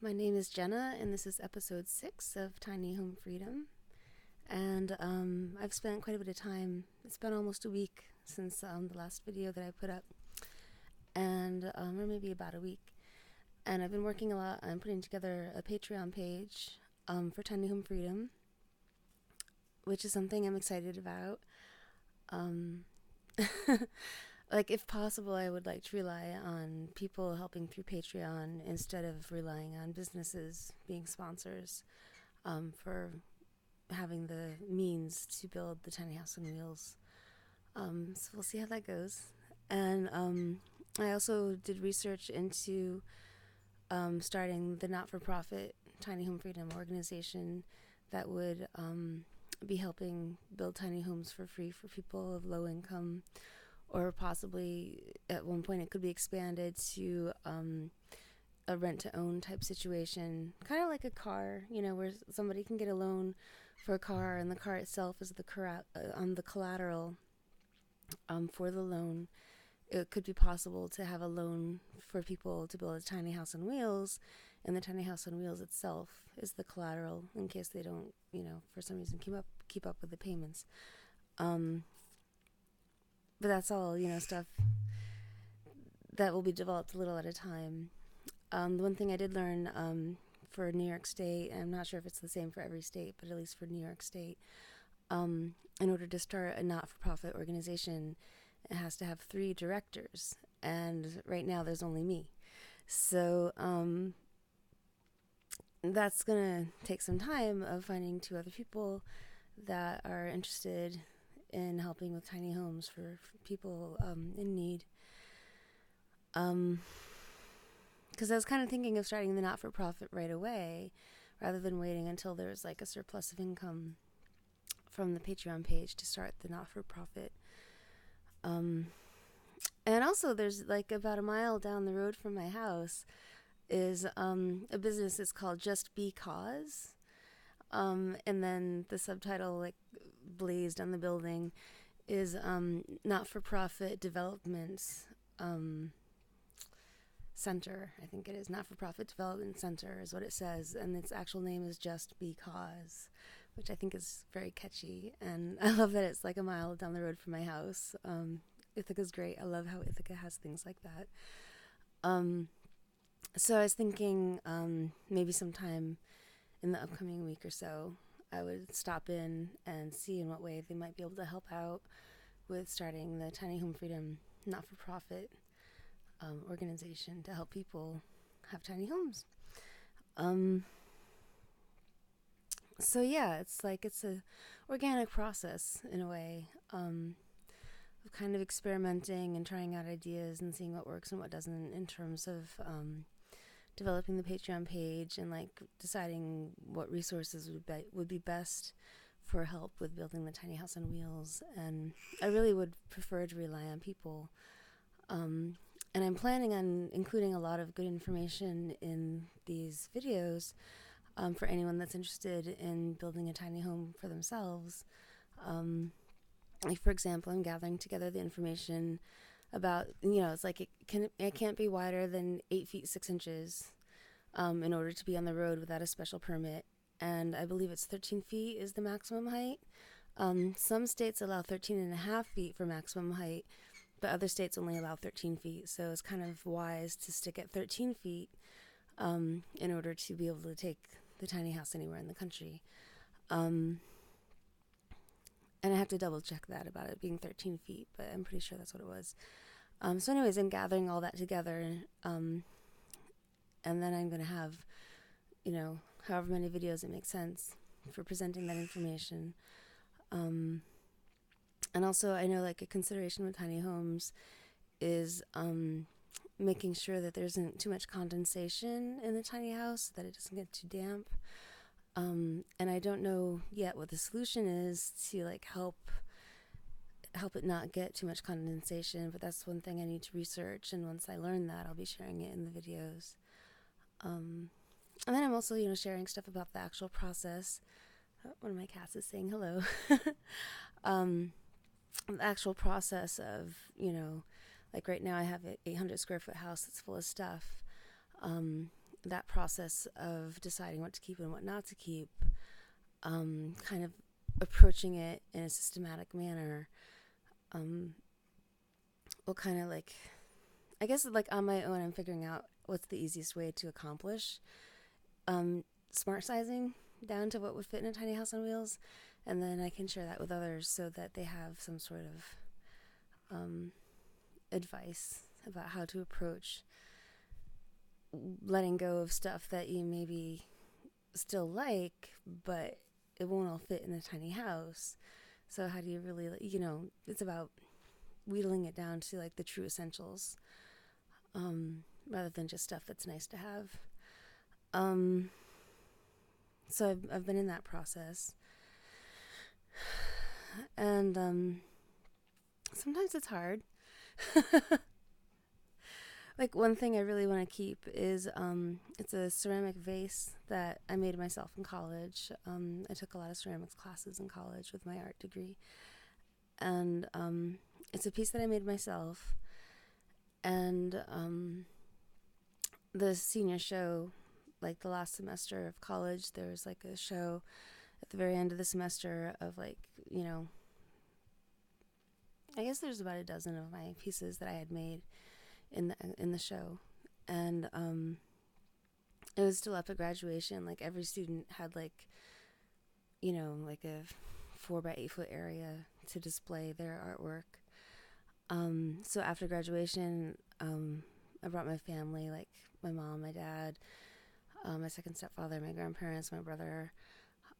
My name is Jenna, and this is episode 6 of Tiny Home Freedom. And I've spent quite a bit of time. It's been almost a week since the last video that I put up, and or maybe about a week. And I've been working a lot on putting together a Patreon page for Tiny Home Freedom, which is something I'm excited about. Like, if possible, I would like to rely on people helping through Patreon instead of relying on businesses being sponsors for having the means to build the tiny house on wheels. So we'll see how that goes. And I also did research into starting the not-for-profit Tiny Home Freedom organization that would be helping build tiny homes for free for people of low income, or possibly at one point it could be expanded to a rent-to-own type situation, kind of like a car, where somebody can get a loan for a car, and the car itself is the collateral for the loan. It could be possible to have a loan for people to build a tiny house on wheels, and the tiny house on wheels itself is the collateral in case they don't, for some reason keep up with the payments. But that's all, stuff that will be developed a little at a time. The one thing I did learn for New York State, I'm not sure if it's the same for every state, but at least for New York State, in order to start a not-for-profit organization, it has to have 3 directors, and right now there's only me. So that's going to take some time of finding 2 other people that are interested in helping with tiny homes for people in need. Because I was kind of thinking of starting the not-for-profit right away, rather than waiting until there's like a surplus of income from the Patreon page to start the not-for-profit. And also there's like about a mile down the road from my house is a business. It's called Just Because. And then the subtitle, like blazed on the building, is not-for-profit development center. I think it is not-for-profit development center is what it says, and its actual name is Just Because, which I think is very catchy, and I love that it's like a mile down the road from my house. Ithaca's great. I love how Ithaca has things like that. So I was thinking maybe sometime in the upcoming week or so, I would stop in and see in what way they might be able to help out with starting the Tiny Home Freedom not-for-profit organization to help people have tiny homes. So yeah, it's a organic process in a way, of kind of experimenting and trying out ideas and seeing what works and what doesn't in terms of developing the Patreon page and like deciding what resources would be best for help with building the tiny house on wheels. And I really would prefer to rely on people. And I'm planning on including a lot of good information in these videos for anyone that's interested in building a tiny home for themselves. Like, for example, I'm gathering together the information about, it's like it can't be wider than 8 feet 6 inches in order to be on the road without a special permit. And I believe it's 13 feet is the maximum height. Some states allow 13.5 feet for maximum height, but other states only allow 13 feet. So it's kind of wise to stick at 13 feet in order to be able to take the tiny house anywhere in the country. And I have to double check that about it being 13 feet, but I'm pretty sure that's what it was. So anyways, I'm gathering all that together, and then I'm going to have, however many videos it makes sense for presenting that information. And also, I know like a consideration with tiny homes is making sure that there isn't too much condensation in the tiny house, that it doesn't get too damp. And I don't know yet what the solution is to like help it not get too much condensation, but that's one thing I need to research, and once I learn that, I'll be sharing it in the videos. And then I'm also, sharing stuff about the actual process. One of my cats is saying hello. The actual process of, like right now I have an 800 square foot house that's full of stuff. that process of deciding what to keep and what not to keep, kind of approaching it in a systematic manner, will kind of like, I guess like on my own, I'm figuring out what's the easiest way to accomplish smart sizing down to what would fit in a tiny house on wheels, and then I can share that with others so that they have some sort of advice about how to approach letting go of stuff that you maybe still like, but it won't all fit in a tiny house. So how do you really, it's about wheedling it down to like the true essentials, rather than just stuff that's nice to have. So I've been in that process, and sometimes it's hard. Like one thing I really want to keep is it's a ceramic vase that I made myself in college. I took a lot of ceramics classes in college with my art degree, and it's a piece that I made myself. And the senior show, like the last semester of college, there was like a show at the very end of the semester of like, I guess there's about a dozen of my pieces that I had made in the show, and it was still up at graduation. Like every student had like, like a 4 by 8 foot area to display their artwork. So after graduation, I brought my family, like my mom, my dad, my second stepfather, my grandparents, my brother,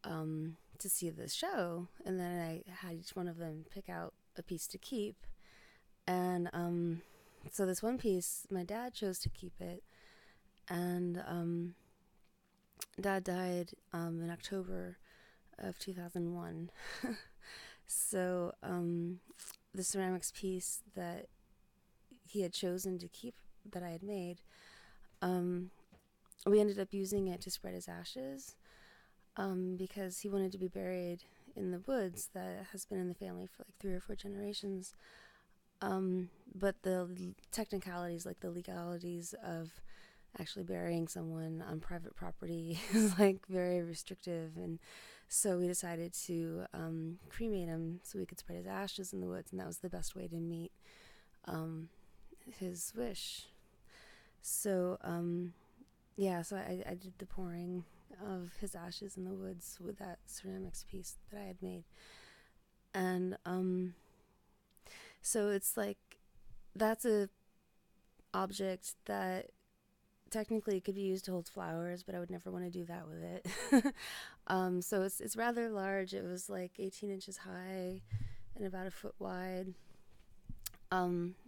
to see this show. And then I had each one of them pick out a piece to keep. And so this one piece, my dad chose to keep it. And Dad died in October of 2001. So the ceramics piece that he had chosen to keep, that I had made, we ended up using it to spread his ashes, because he wanted to be buried in the woods that has been in the family for like 3 or 4 generations. But the technicalities, like the legalities of actually burying someone on private property is like very restrictive, and so we decided to cremate him so we could spread his ashes in the woods, and that was the best way to meet his wish. So so I did the pouring of his ashes in the woods with that ceramics piece that I had made. And so it's like, that's a object that technically could be used to hold flowers, but I would never want to do that with it. So it's rather large. It was like 18 inches high and about 1 foot wide.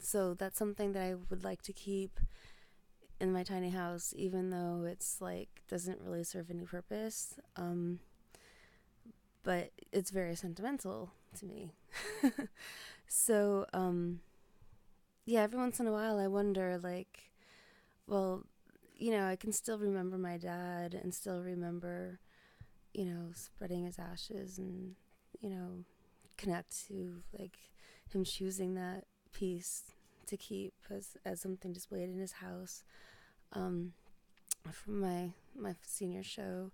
So that's something that I would like to keep in my tiny house, even though it's like doesn't really serve any purpose. But it's very sentimental to me. So every once in a while I wonder, like, well, I can still remember my dad and still remember, spreading his ashes, and, connect to like him choosing that piece to keep as something displayed in his house, from my senior show.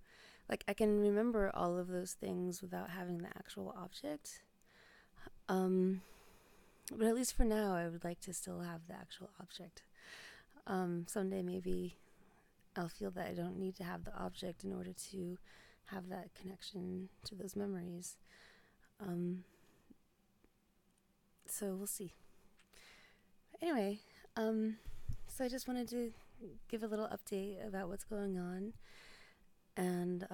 Like I can remember all of those things without having the actual object. But at least for now, I would like to still have the actual object. Someday maybe I'll feel that I don't need to have the object in order to have that connection to those memories. So we'll see. Anyway, so I just wanted to give a little update about what's going on. And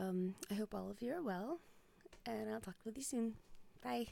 I hope all of you are well. And I'll talk with you soon. Bye.